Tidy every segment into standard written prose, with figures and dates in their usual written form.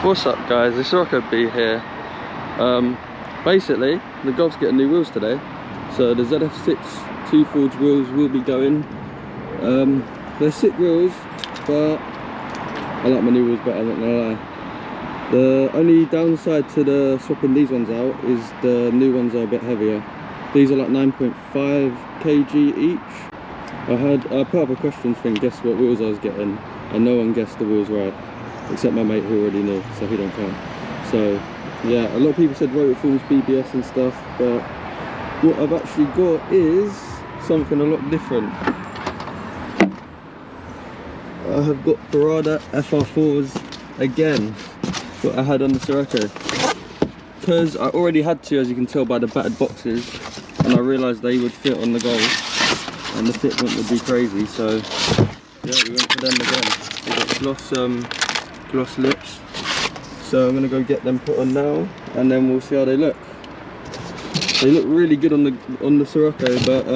What's up guys, it's Rocco B here. Basically the Golf's getting new wheels today, so the ZF6 two-forged wheels will be going. They're sick wheels, but I like my new wheels better, I'm not gonna lie. The only downside to the swapping these ones out is the new ones are a bit heavier. These are like 9.5 kg each. I put up a question thing, guess what wheels I was getting, and no one guessed the wheels right, except my mate who already knew, so he don't count. So yeah, a lot of people said Rotorforms, BBS and stuff, but what I've actually got is something a lot different. I have got Parada FR4s again, what I had on the Sirocco, because I already had two, as you can tell by the battered boxes, and I realised they would fit on the Golf and the fitment would be crazy, so yeah, we went for them again. We've got gloss lips, so I'm going to go get them put on now and then we'll see how they look. They look really good on the Sirocco, but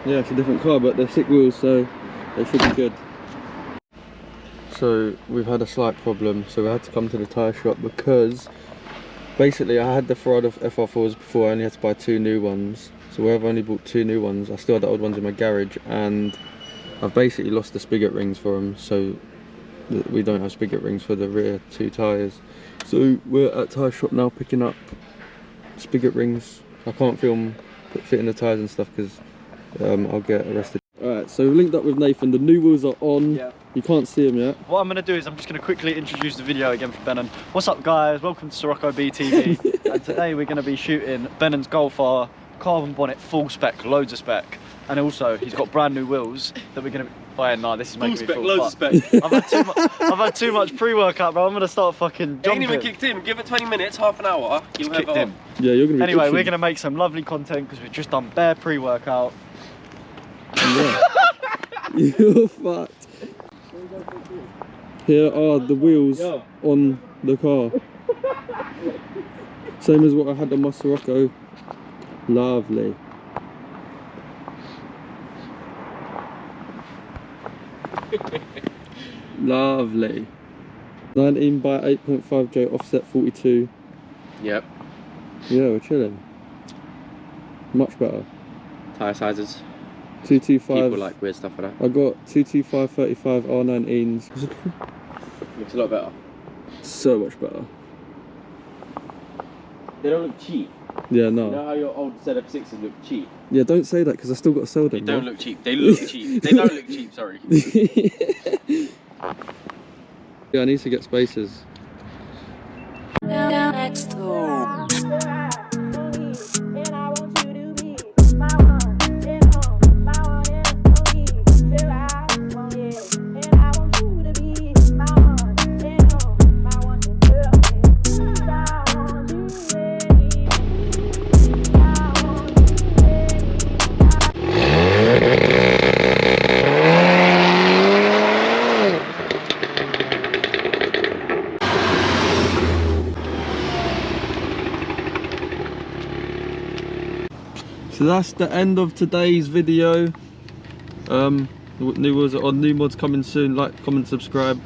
yeah, it's a different car, but they're sick wheels, so they should be good. So we've had a slight problem, so we had to come to the tyre shop because basically I had the Parada FR4s before. I only had to buy two new ones, so where I've only bought two new ones, I still had the old ones in my garage, and I've basically lost the spigot rings for them, so we don't have spigot rings for the rear two tyres. So we're at tyre shop now picking up spigot rings. I can't film fitting the tyres and stuff because I'll get arrested. Alright, so we've linked up with Nathan. The new wheels are on. Yeah. You can't see them yet. What I'm going to do is I'm just going to quickly introduce the video again for Benon. What's up guys, welcome to Sirocco B TV. And today we're going to be shooting Benon's Golf R carbon bonnet, full spec, loads of spec. And also he's got brand new wheels that we're going to be buying. Nah, this is making me feel loads of spec. I've had too much pre-workout, bro. I'm going to start fucking jumping. Ain't even kicked in. Give it 20 minutes, half an hour. You'll have it in. Yeah, you're going to be Anyway, itching. we're going to make some lovely content because we've just done bare pre-workout. Yeah. You're fucked. Here are the wheels on the car. Same as what I had on my Sirocco. Lovely. Lovely. 19 by 8.5J offset 42. Yep. Yeah, we're chilling. Much better. Tyre sizes. 225. People like weird stuff like that. I got 225/35 R19s. Looks a lot better. So much better. They don't look cheap. Yeah, no. You know how your old ZF6s look cheap? Yeah, don't say that because I still got to sell them. They don't look cheap. They look cheap. They don't look cheap, sorry. Yeah, I need to get spacers. So that's the end of today's video. New wheels are on, new mods coming soon. Like, comment, subscribe.